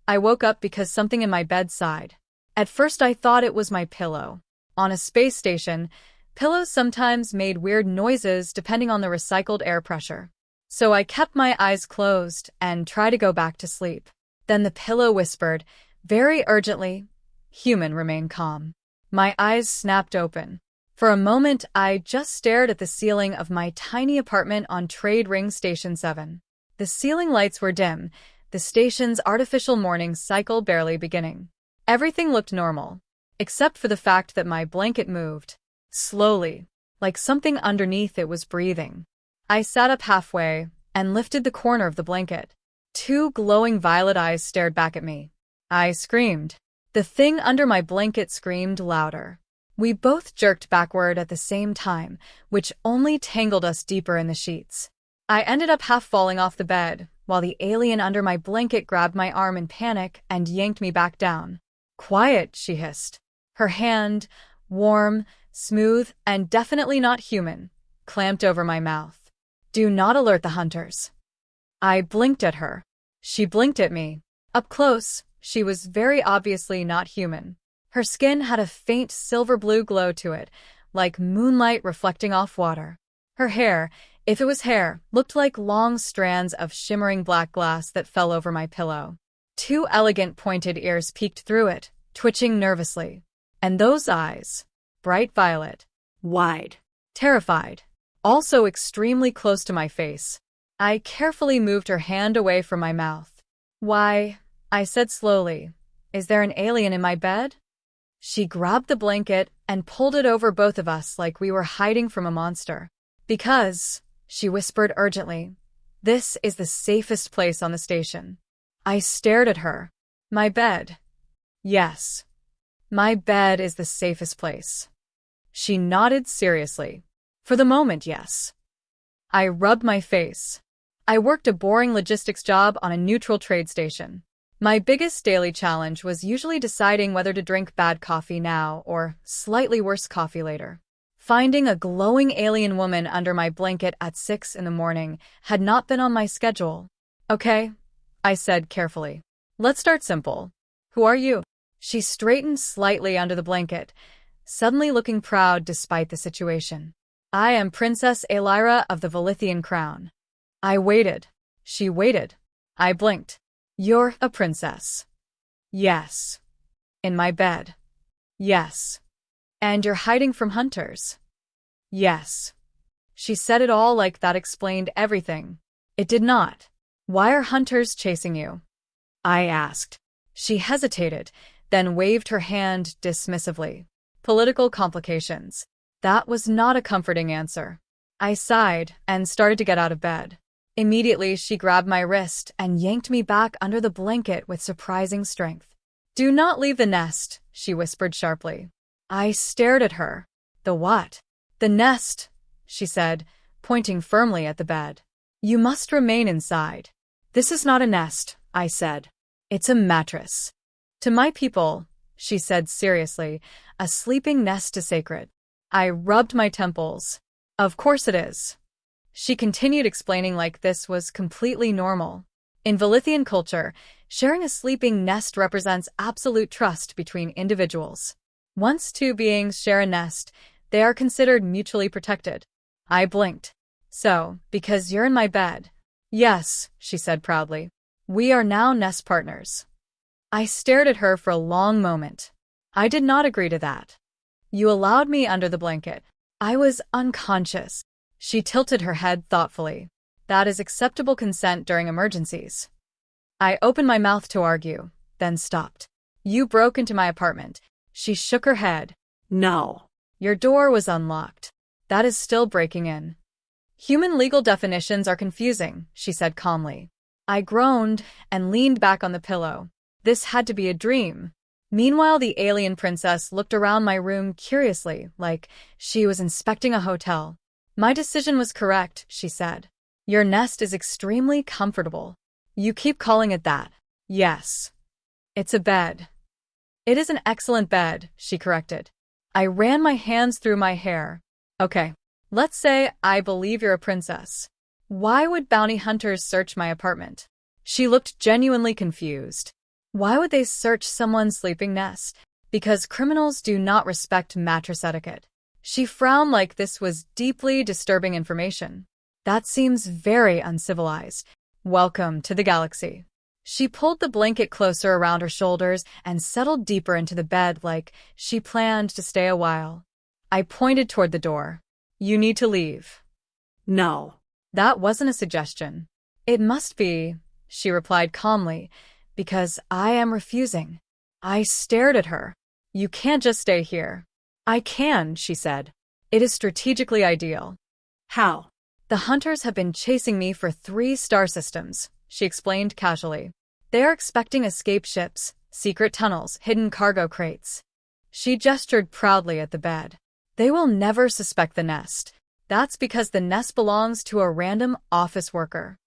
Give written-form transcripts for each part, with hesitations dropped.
I woke up because something in my bed sighed. At first I thought it was my pillow. On a space station, pillows sometimes made weird noises depending on the recycled air pressure. So I kept my eyes closed and tried to go back to sleep. Then the pillow whispered, very urgently, "Human, remain calm." My eyes snapped open. For a moment, I just stared at the ceiling of my tiny apartment on Trade Ring Station 7. The ceiling lights were dim, the station's artificial morning cycle barely beginning. Everything looked normal, except for the fact that my blanket moved. Slowly, like something underneath it was breathing. I sat up halfway and lifted the corner of the blanket. Two glowing violet eyes stared back at me. I screamed. The thing under my blanket screamed louder. We both jerked backward at the same time, which only tangled us deeper in the sheets. I ended up half falling off the bed, while the alien under my blanket grabbed my arm in panic and yanked me back down. "Quiet," she hissed. Her hand, warm, smooth, and definitely not human, clamped over my mouth. "Do not alert the hunters." I blinked at her. She blinked at me. Up close, she was very obviously not human. Her skin had a faint silver-blue glow to it, like moonlight reflecting off water. Her hair, if it was hair, looked like long strands of shimmering black glass that fell over my pillow. Two elegant pointed ears peeked through it, twitching nervously. And those eyes, bright violet, wide, terrified, also extremely close to my face. I carefully moved her hand away from my mouth. "Why," I said slowly, "is there an alien in my bed?" She grabbed the blanket and pulled it over both of us like we were hiding from a monster. "Because," she whispered urgently, "this is the safest place on the station." I stared at her. "My bed." "Yes. My bed is the safest place." She nodded seriously. "For the moment, yes." I rubbed my face. I worked a boring logistics job on a neutral trade station. My biggest daily challenge was usually deciding whether to drink bad coffee now or slightly worse coffee later. Finding a glowing alien woman under my blanket at 6 in the morning had not been on my schedule. "Okay," I said carefully. "Let's start simple. Who are you?" She straightened slightly under the blanket, suddenly looking proud despite the situation. "I am Princess Aelira of the Velithian Crown." I waited. She waited. I blinked. "You're a princess." "Yes." "In my bed." "Yes." "And you're hiding from hunters." "Yes." She said it all like that explained everything. It did not. "Why are hunters chasing you?" I asked. She hesitated, then waved her hand dismissively. "Political complications." That was not a comforting answer. I sighed and started to get out of bed. Immediately, she grabbed my wrist and yanked me back under the blanket with surprising strength. "Do not leave the nest," she whispered sharply. I stared at her. "The what?" "The nest," she said, pointing firmly at the bed. "You must remain inside." "This is not a nest," I said. "It's a mattress." "To my people," she said seriously, "a sleeping nest is sacred." I rubbed my temples. "Of course it is." She continued explaining like this was completely normal. In Velithian culture, sharing a sleeping nest represents absolute trust between individuals. Once two beings share a nest, they are considered mutually protected. I blinked. "So, because you're in my bed." "Yes," she said proudly. "We are now nest partners." I stared at her for a long moment. I did not agree to that. "You allowed me under the blanket. I was unconscious." She tilted her head thoughtfully. "That is acceptable consent during emergencies." I opened my mouth to argue, then stopped. "You broke into my apartment." She shook her head. "No. Your door was unlocked. That is still breaking in." "Human legal definitions are confusing," she said calmly. I groaned and leaned back on the pillow. This had to be a dream. Meanwhile, the alien princess looked around my room curiously, like she was inspecting a hotel. "My decision was correct," she said. "Your nest is extremely comfortable." "You keep calling it that." "Yes. It's a bed." "It is an excellent bed," she corrected. I ran my hands through my hair. "Okay. Let's say I believe you're a princess. Why would bounty hunters search my apartment?" She looked genuinely confused. Why would they search someone's sleeping nest? Because criminals do not respect mattress etiquette. She frowned like this was deeply disturbing information. That seems very uncivilized. Welcome to the galaxy. She pulled the blanket closer around her shoulders and settled deeper into the bed like she planned to stay a while. I pointed toward the door. You need to leave. No. That wasn't a suggestion. It must be, she replied calmly, because I am refusing. I stared at her. You can't just stay here. I can, she said. It is strategically ideal. How? The hunters have been chasing me for 3 star systems, she explained casually. They are expecting escape ships, secret tunnels, hidden cargo crates. She gestured proudly at the bed. They will never suspect the nest. That's because the nest belongs to a random office worker.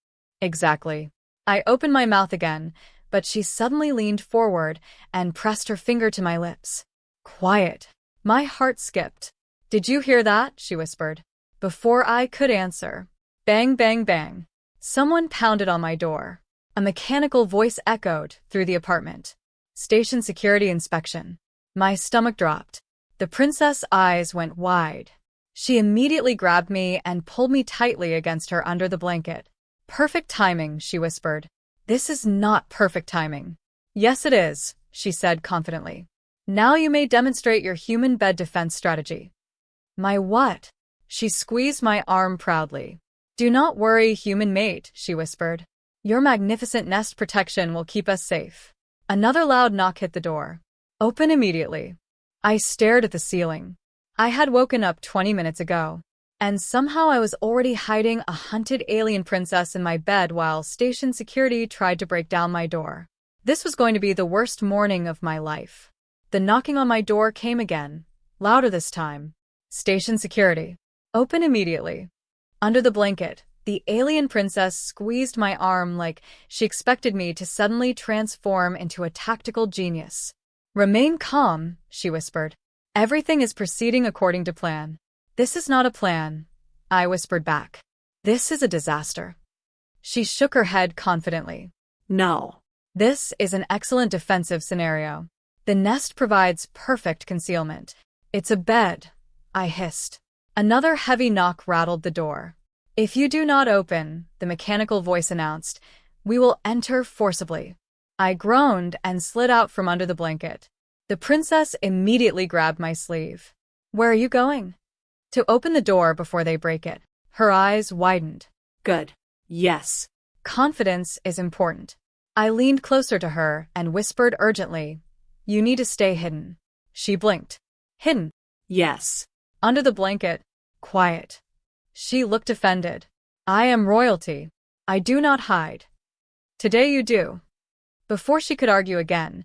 Exactly. I opened my mouth again, but she suddenly leaned forward and pressed her finger to my lips. Quiet. My heart skipped. Did you hear that? She whispered. Before I could answer. Bang, bang, bang. Someone pounded on my door. A mechanical voice echoed through the apartment. Station security inspection. My stomach dropped. The princess' eyes went wide. She immediately grabbed me and pulled me tightly against her under the blanket. Perfect timing, she whispered. This is not perfect timing. Yes, it is, she said confidently. Now you may demonstrate your human bed defense strategy. My what? She squeezed my arm proudly. Do not worry, human mate, she whispered. Your magnificent nest protection will keep us safe. Another loud knock hit the door. Open immediately. I stared at the ceiling. I had woken up 20 minutes ago, and somehow I was already hiding a hunted alien princess in my bed while station security tried to break down my door. This was going to be the worst morning of my life. The knocking on my door came again, louder this time. Station security. Open immediately. Under the blanket, the alien princess squeezed my arm like she expected me to suddenly transform into a tactical genius. Remain calm, she whispered. Everything is proceeding according to plan. This is not a plan, I whispered back. This is a disaster. She shook her head confidently. No. This is an excellent defensive scenario. The nest provides perfect concealment. It's a bed, I hissed. Another heavy knock rattled the door. If you do not open, the mechanical voice announced, we will enter forcibly. I groaned and slid out from under the blanket. The princess immediately grabbed my sleeve. Where are you going? To open the door before they break it. Her eyes widened. Good. Yes. Confidence is important. I leaned closer to her and whispered urgently, you need to stay hidden. She blinked. Hidden? Yes. Under the blanket. Quiet. She looked offended. I am royalty. I do not hide. Today you do. Before she could argue again,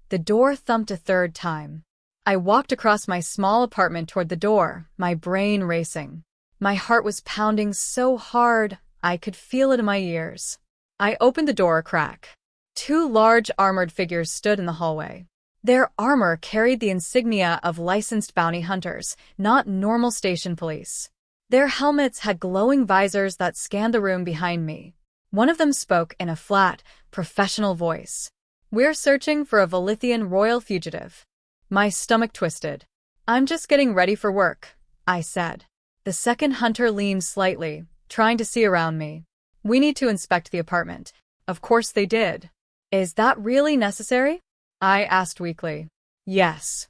the door thumped a 3rd time. I walked across my small apartment toward the door, my brain racing. My heart was pounding so hard, I could feel it in my ears. I opened the door a crack. 2 large armored figures stood in the hallway. Their armor carried the insignia of licensed bounty hunters, not normal station police. Their helmets had glowing visors that scanned the room behind me. One of them spoke in a flat, professional voice. We're searching for a Velithian royal fugitive. My stomach twisted. I'm just getting ready for work, I said. The second hunter leaned slightly, trying to see around me. We need to inspect the apartment. Of course they did. Is that really necessary? I asked weakly. Yes.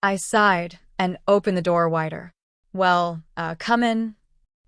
I sighed and opened the door wider. Well, come in.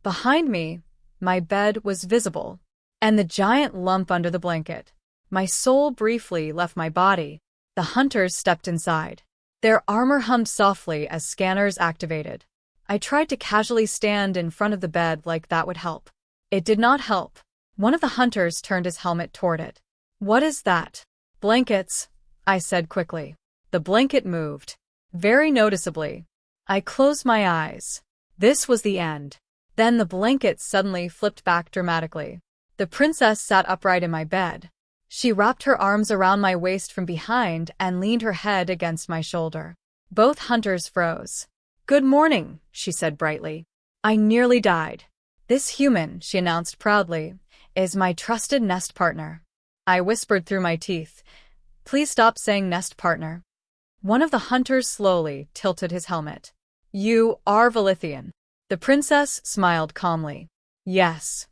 Behind me, my bed was visible, and the giant lump under the blanket. My soul briefly left my body. The hunters stepped inside. Their armor hummed softly as scanners activated. I tried to casually stand in front of the bed like that would help. It did not help. One of the hunters turned his helmet toward it. What is that? Blankets, I said quickly. The blanket moved. Very noticeably. I closed my eyes. This was the end. Then the blanket suddenly flipped back dramatically. The princess sat upright in my bed. She wrapped her arms around my waist from behind and leaned her head against my shoulder. Both hunters froze. Good morning, she said brightly. I nearly died. This human, she announced proudly, is my trusted nest partner. I whispered through my teeth. Please stop saying nest partner. One of the hunters slowly tilted his helmet. You are Velithian. The princess smiled calmly. Yes.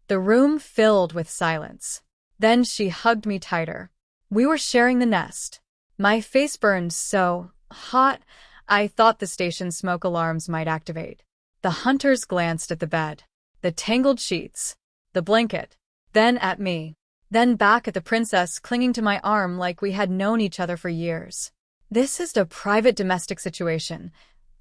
The room filled with silence. Then she hugged me tighter. We were sharing the nest. My face burned so hot, I thought the station smoke alarms might activate. The hunters glanced at the bed, the tangled sheets, the blanket, then at me, then back at the princess clinging to my arm like we had known each other for years. This is a private domestic situation,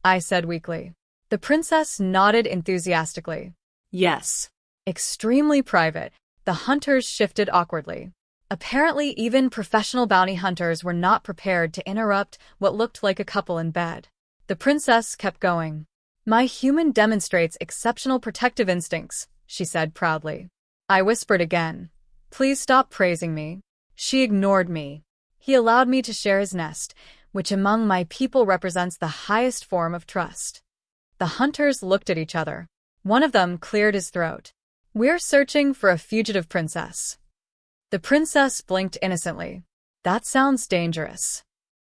I said weakly. The princess nodded enthusiastically. Yes. Extremely private. The hunters shifted awkwardly. Apparently, even professional bounty hunters were not prepared to interrupt what looked like a couple in bed. The princess kept going. My human demonstrates exceptional protective instincts, she said proudly. I whispered again. Please stop praising me. She ignored me. He allowed me to share his nest, which among my people represents the highest form of trust. The hunters looked at each other. One of them cleared his throat. We're searching for a fugitive princess. The princess blinked innocently. That sounds dangerous.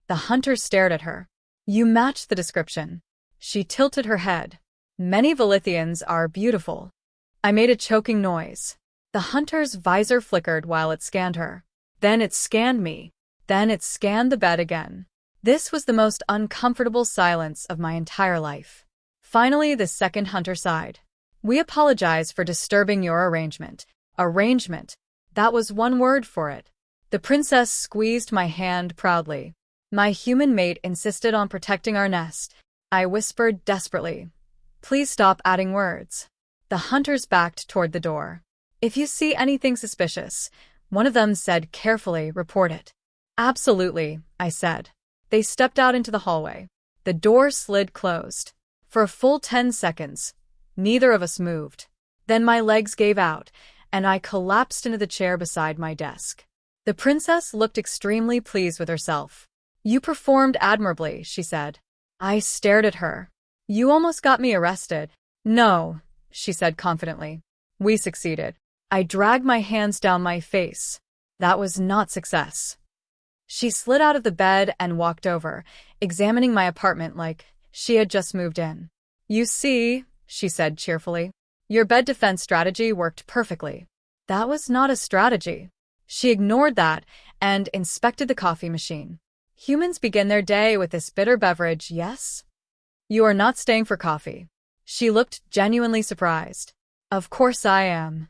The hunter stared at her. You match the description. She tilted her head. Many Velithians are beautiful. I made a choking noise. The hunter's visor flickered while it scanned her. Then it scanned me. Then it scanned the bed again. This was the most uncomfortable silence of my entire life. Finally, the second hunter sighed. We apologize for disturbing your arrangement. Arrangement. That was one word for it. The princess squeezed my hand proudly. My human mate insisted on protecting our nest. I whispered desperately. Please stop adding words. The hunters backed toward the door. If you see anything suspicious, one of them said carefully, report it. Absolutely, I said. They stepped out into the hallway. The door slid closed. For a full 10 seconds, neither of us moved. Then my legs gave out, and I collapsed into the chair beside my desk. The princess looked extremely pleased with herself. You performed admirably, she said. I stared at her. You almost got me arrested. No, she said confidently. We succeeded. I dragged my hands down my face. That was not success. She slid out of the bed and walked over, examining my apartment like she had just moved in. You see, she said cheerfully. Your bed defense strategy worked perfectly. That was not a strategy. She ignored that and inspected the coffee machine. Humans begin their day with this bitter beverage, yes? You are not staying for coffee. She looked genuinely surprised. Of course I am.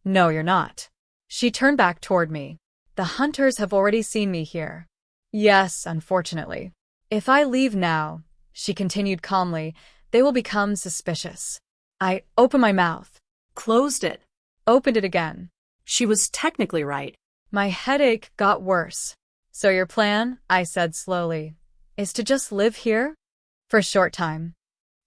No, you're not. She turned back toward me. The hunters have already seen me here. Yes, unfortunately. If I leave now, she continued calmly, they will become suspicious. I opened my mouth. Closed it. Opened it again. She was technically right. My headache got worse. So your plan, I said slowly, is to just live here? For a short time.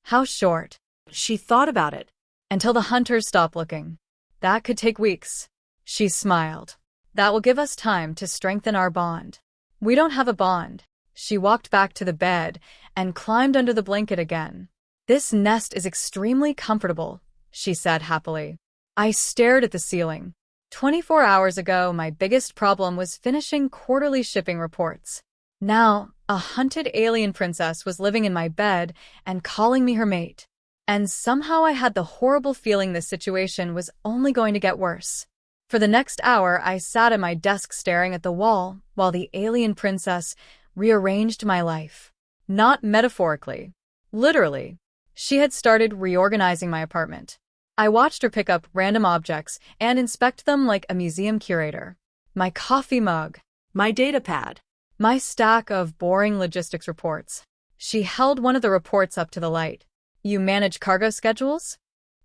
How short? She thought about it. Until the hunters stop looking. That could take weeks. She smiled. That will give us time to strengthen our bond. We don't have a bond. She walked back to the bed and climbed under the blanket again. This nest is extremely comfortable, she said happily. I stared at the ceiling. 24 hours ago, my biggest problem was finishing quarterly shipping reports. Now, a hunted alien princess was living in my bed and calling me her mate. And somehow I had the horrible feeling this situation was only going to get worse. For the next hour, I sat at my desk staring at the wall while the alien princess rearranged my life. Not metaphorically. Literally. She had started reorganizing my apartment. I watched her pick up random objects and inspect them like a museum curator. My coffee mug. My data pad. My stack of boring logistics reports. She held one of the reports up to the light. You manage cargo schedules?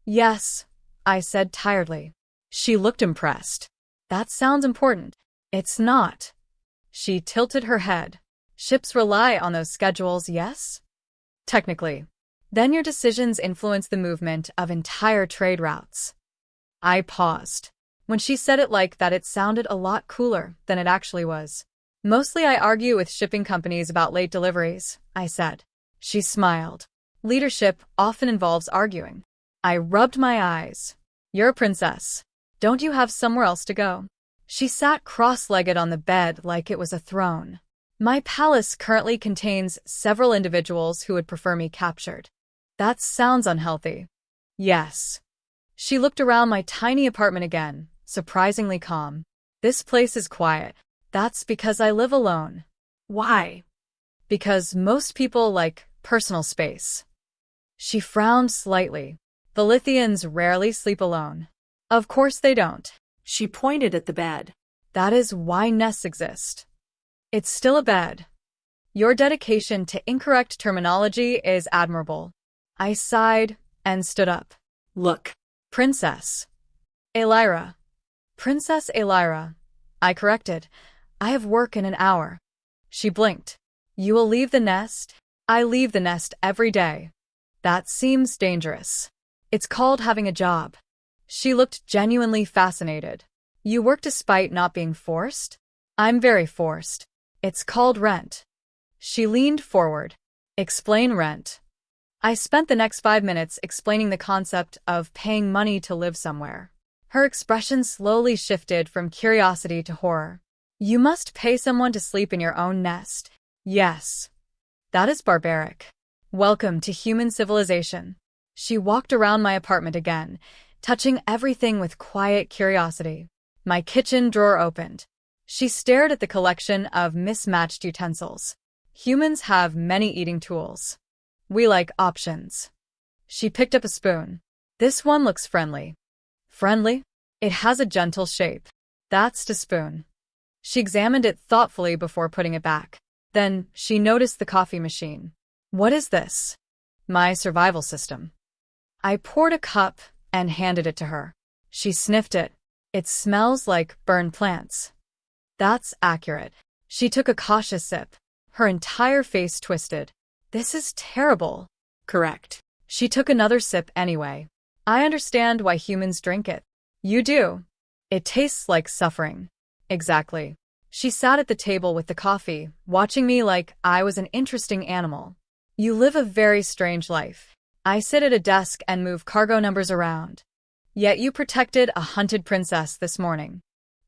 Yes, I said tiredly. She looked impressed. That sounds important. It's not. She tilted her head. Ships rely on those schedules, yes? Technically. Then your decisions influence the movement of entire trade routes. I paused. When she said it like that, it sounded a lot cooler than it actually was. Mostly I argue with shipping companies about late deliveries, I said. She smiled. Leadership often involves arguing. I rubbed my eyes. You're a princess. Don't you have somewhere else to go? She sat cross-legged on the bed like it was a throne. My palace currently contains several individuals who would prefer me captured. That sounds unhealthy. Yes. She looked around my tiny apartment again, surprisingly calm. This place is quiet. That's because I live alone. Why? Because most people like personal space. She frowned slightly. The Lithians rarely sleep alone. Of course they don't. She pointed at the bed. That is why nests exist. It's still a bed. Your dedication to incorrect terminology is admirable. I sighed and stood up. Look. Princess. Elira. Princess Elira. I corrected. I have work in an hour. She blinked. You will leave the nest? I leave the nest every day. That seems dangerous. It's called having a job. She looked genuinely fascinated. You work despite not being forced? I'm very forced. It's called rent. She leaned forward. Explain rent. I spent the next 5 minutes explaining the concept of paying money to live somewhere. Her expression slowly shifted from curiosity to horror. You must pay someone to sleep in your own nest. Yes. That is barbaric. Welcome to human civilization. She walked around my apartment again, touching everything with quiet curiosity. My kitchen drawer opened. She stared at the collection of mismatched utensils. Humans have many eating tools. We like options. She picked up a spoon. This one looks friendly. Friendly? It has a gentle shape. That's the spoon. She examined it thoughtfully before putting it back. Then, she noticed the coffee machine. What is this? My survival system. I poured a cup and handed it to her. She sniffed it. It smells like burned plants. That's accurate. She took a cautious sip. Her entire face twisted. This is terrible. Correct. She took another sip anyway. I understand why humans drink it. You do. It tastes like suffering. Exactly. She sat at the table with the coffee, watching me like I was an interesting animal. You live a very strange life. I sit at a desk and move cargo numbers around. Yet you protected a hunted princess this morning.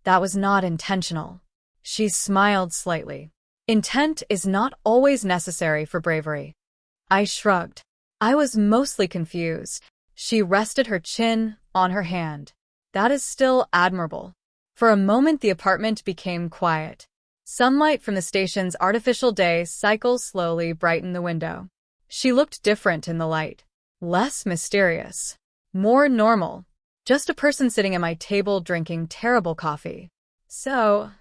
That was not intentional. She smiled slightly. Intent is not always necessary for bravery. I shrugged. I was mostly confused. She rested her chin on her hand. That is still admirable. For a moment the apartment became quiet. Sunlight from the station's artificial day cycle slowly brightened the window. She looked different in the light. Less mysterious. More normal. Just a person sitting at my table drinking terrible coffee. So,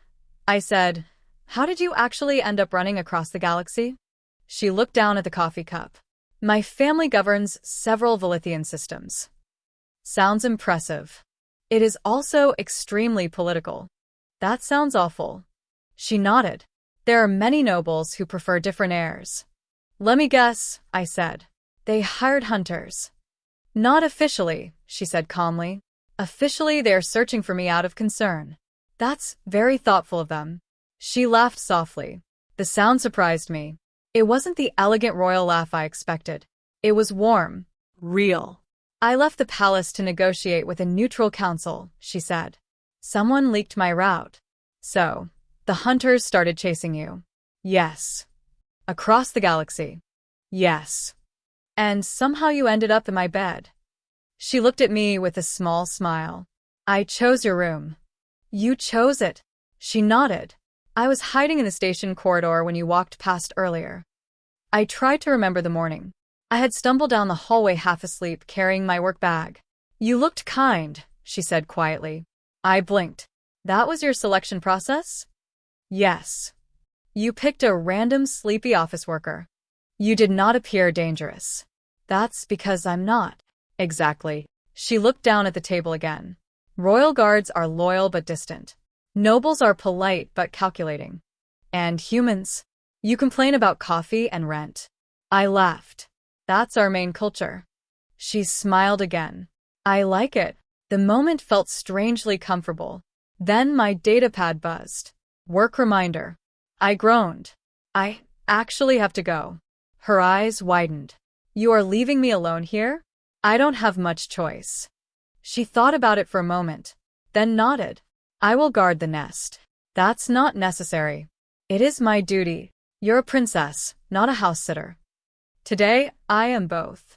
I said, how did you actually end up running across the galaxy? She looked down at the coffee cup. My family governs several Velithian systems. Sounds impressive. It is also extremely political. That sounds awful. She nodded. There are many nobles who prefer different heirs. Let me guess, I said. They hired hunters. Not officially, she said calmly. Officially, they are searching for me out of concern. That's very thoughtful of them. She laughed softly. The sound surprised me. It wasn't the elegant royal laugh I expected. It was warm. Real. I left the palace to negotiate with a neutral council, she said. Someone leaked my route. So, the hunters started chasing you. Yes. Across the galaxy. Yes. And somehow you ended up in my bed. She looked at me with a small smile. I chose your room. You chose it. She nodded. I was hiding in the station corridor when you walked past earlier. I tried to remember the morning. I had stumbled down the hallway half asleep, carrying my work bag. You looked kind, she said quietly. I blinked. That was your selection process? Yes. You picked a random sleepy office worker. You did not appear dangerous. That's because I'm not. Exactly. She looked down at the table again. Royal guards are loyal but distant. Nobles are polite but calculating. And humans? You complain about coffee and rent. I laughed. That's our main culture. She smiled again. I like it. The moment felt strangely comfortable. Then my datapad buzzed. Work reminder. I groaned. I actually have to go. Her eyes widened. You are leaving me alone here? I don't have much choice. She thought about it for a moment, then nodded. I will guard the nest. That's not necessary. It is my duty. You're a princess, not a house sitter. Today, I am both.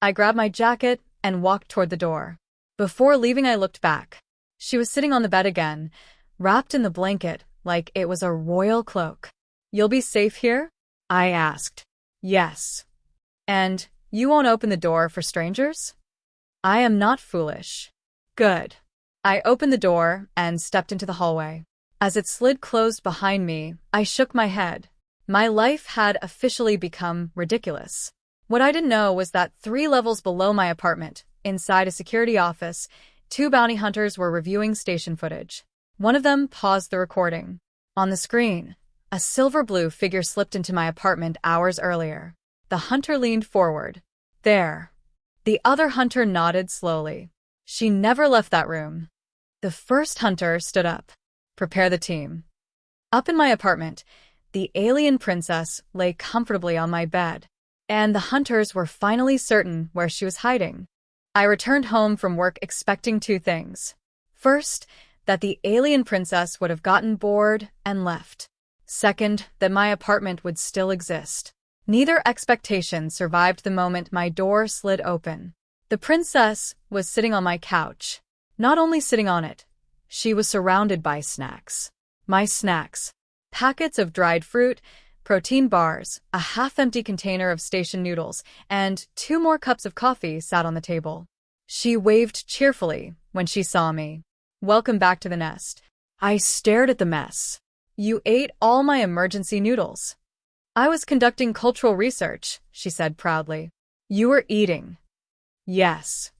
I grabbed my jacket and walked toward the door. Before leaving, I looked back. She was sitting on the bed again, wrapped in the blanket like it was a royal cloak. You'll be safe here? I asked. Yes. And you won't open the door for strangers? I am not foolish. Good. I opened the door and stepped into the hallway. As it slid closed behind me, I shook my head. My life had officially become ridiculous. What I didn't know was that 3 levels below my apartment, inside a security office, 2 bounty hunters were reviewing station footage. One of them paused the recording. On the screen, a silver-blue figure slipped into my apartment hours earlier. The hunter leaned forward. There. The other hunter nodded slowly. She never left that room. The first hunter stood up. Prepare the team. Up in my apartment, the alien princess lay comfortably on my bed, and the hunters were finally certain where she was hiding. I returned home from work expecting 2 things. First, that the alien princess would have gotten bored and left. Second, that my apartment would still exist. Neither expectation survived the moment my door slid open. The princess was sitting on my couch. Not only sitting on it, she was surrounded by snacks. My snacks. Packets of dried fruit, protein bars, a half-empty container of station noodles, and 2 more cups of coffee sat on the table. She waved cheerfully when she saw me. Welcome back to the nest. I stared at the mess. You ate all my emergency noodles. I was conducting cultural research, she said proudly. You were eating. Yes.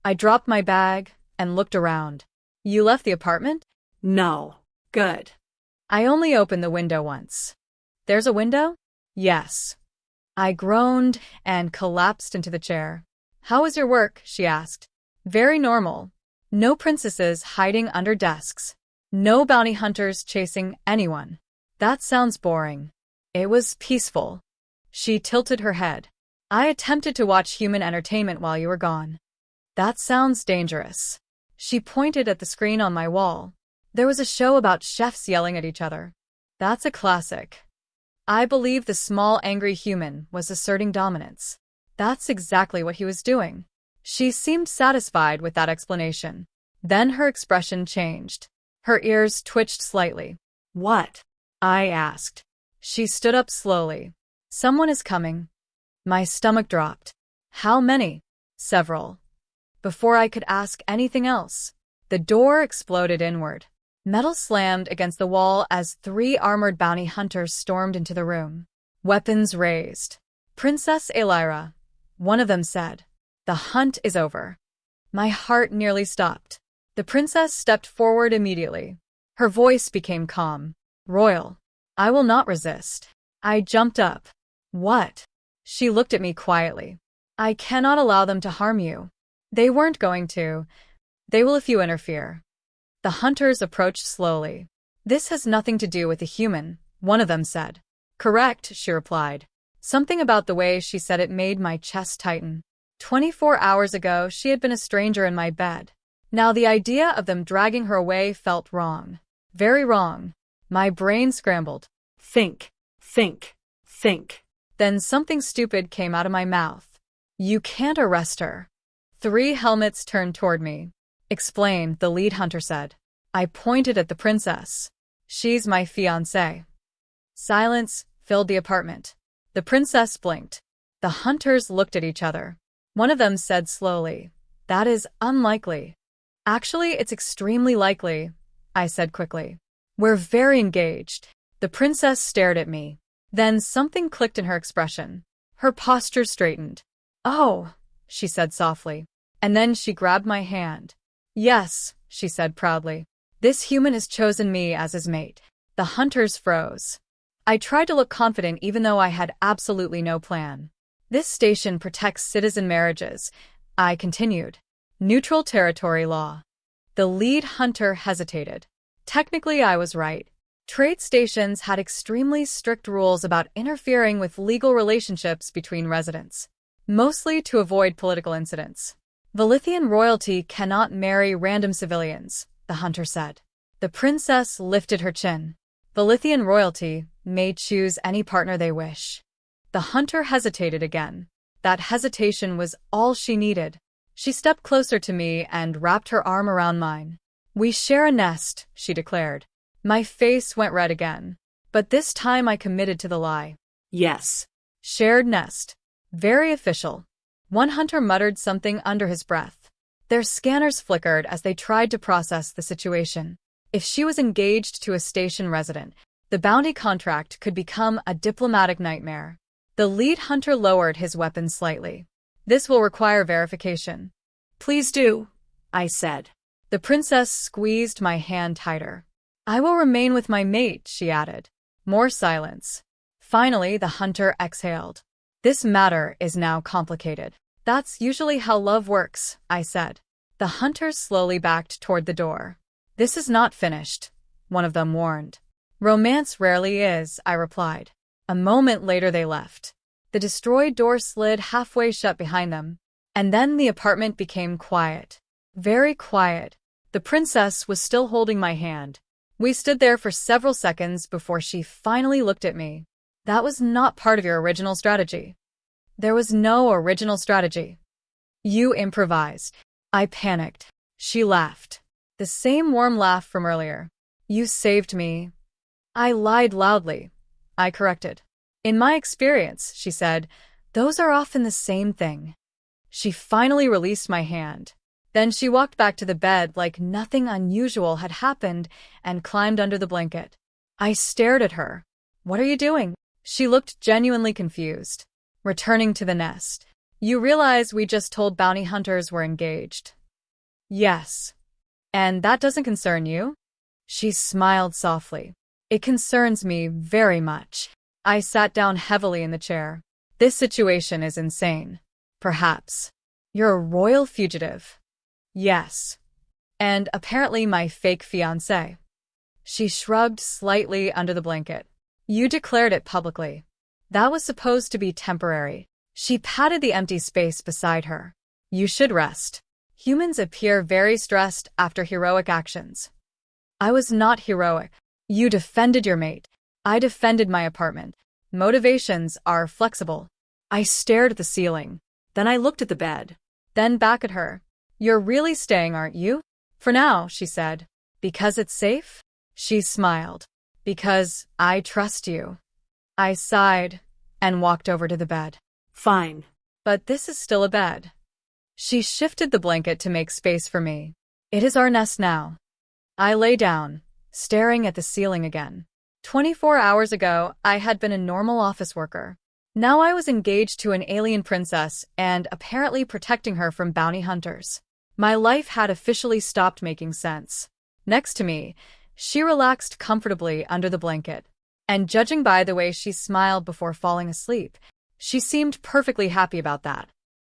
I dropped my bag and looked around. You left the apartment? No. Good. I only opened the window once. There's a window? Yes. I groaned and collapsed into the chair. How was your work? She asked. Very normal. No princesses hiding under desks. No bounty hunters chasing anyone. That sounds boring. It was peaceful. She tilted her head. I attempted to watch human entertainment while you were gone. That sounds dangerous. She pointed at the screen on my wall. There was a show about chefs yelling at each other. That's a classic. I believe the small angry human was asserting dominance. That's exactly what he was doing. She seemed satisfied with that explanation. Then her expression changed. Her ears twitched slightly. What? I asked. She stood up slowly. Someone is coming. My stomach dropped. How many? Several. Before I could ask anything else, the door exploded inward. Metal slammed against the wall as 3 armored bounty hunters stormed into the room. Weapons raised. Princess Elira, one of them said. The hunt is over. My heart nearly stopped. The princess stepped forward immediately. Her voice became calm. Royal. I will not resist. I jumped up. What? She looked at me quietly. I cannot allow them to harm you. They weren't going to. They will if you interfere. The hunters approached slowly. This has nothing to do with a human, one of them said. Correct, she replied. Something about the way she said it made my chest tighten. 24 hours ago, she had been a stranger in my bed. Now the idea of them dragging her away felt wrong. Very wrong. My brain scrambled. Think. Then something stupid came out of my mouth. You can't arrest her. 3 helmets turned toward me. Explain, the lead hunter said. I pointed at the princess. She's my fiancée. Silence filled the apartment. The princess blinked. The hunters looked at each other. One of them said slowly, That is unlikely. Actually, it's extremely likely, I said quickly. We're very engaged. The princess stared at me. Then something clicked in her expression. Her posture straightened. Oh, she said softly. And then she grabbed my hand. Yes, she said proudly. This human has chosen me as his mate. The hunters froze. I tried to look confident even though I had absolutely no plan. This station protects citizen marriages, I continued. Neutral territory law. The lead hunter hesitated. Technically, I was right. Trade stations had extremely strict rules about interfering with legal relationships between residents, mostly to avoid political incidents. Valithian royalty cannot marry random civilians, the hunter said. The princess lifted her chin. The Lithian royalty may choose any partner they wish. The hunter hesitated again. That hesitation was all she needed. She stepped closer to me and wrapped her arm around mine. We share a nest, she declared. My face went red again. But this time I committed to the lie. Yes. Shared nest. Very official. One hunter muttered something under his breath. Their scanners flickered as they tried to process the situation. If she was engaged to a station resident, the bounty contract could become a diplomatic nightmare. The lead hunter lowered his weapon slightly. This will require verification. Please do, I said. The princess squeezed my hand tighter. I will remain with my mate, she added. More silence. Finally, the hunter exhaled. This matter is now complicated. That's usually how love works, I said. The hunters slowly backed toward the door. This is not finished, one of them warned. Romance rarely is, I replied. A moment later they left. The destroyed door slid halfway shut behind them, and then the apartment became quiet. Very quiet. The princess was still holding my hand. We stood there for several seconds before she finally looked at me. That was not part of your original strategy. There was no original strategy. You improvised. I panicked. She laughed. The same warm laugh from earlier. You saved me. I lied loudly. I corrected. In my experience, she said, those are often the same thing. She finally released my hand. Then she walked back to the bed like nothing unusual had happened and climbed under the blanket. I stared at her. What are you doing? She looked genuinely confused. Returning to the nest. You realize we just told bounty hunters we're engaged. Yes. And that doesn't concern you? She smiled softly. It concerns me very much. I sat down heavily in the chair. This situation is insane. Perhaps. You're a royal fugitive. Yes. And apparently my fake fiancé. She shrugged slightly under the blanket. You declared it publicly. That was supposed to be temporary. She patted the empty space beside her. You should rest. Humans appear very stressed after heroic actions. I was not heroic. You defended your mate. I defended my apartment. Motivations are flexible. I stared at the ceiling. Then I looked at the bed. Then back at her. You're really staying, aren't you? For now, she said. Because it's safe? She smiled. Because I trust you. I sighed and walked over to the bed. Fine. But this is still a bed. She shifted the blanket to make space for me. It is our nest now. I lay down, staring at the ceiling again. 24 hours ago, I had been a normal office worker. Now I was engaged to an alien princess and apparently protecting her from bounty hunters. My life had officially stopped making sense. Next to me, she relaxed comfortably under the blanket. And judging by the way she smiled before falling asleep, she seemed perfectly happy about that.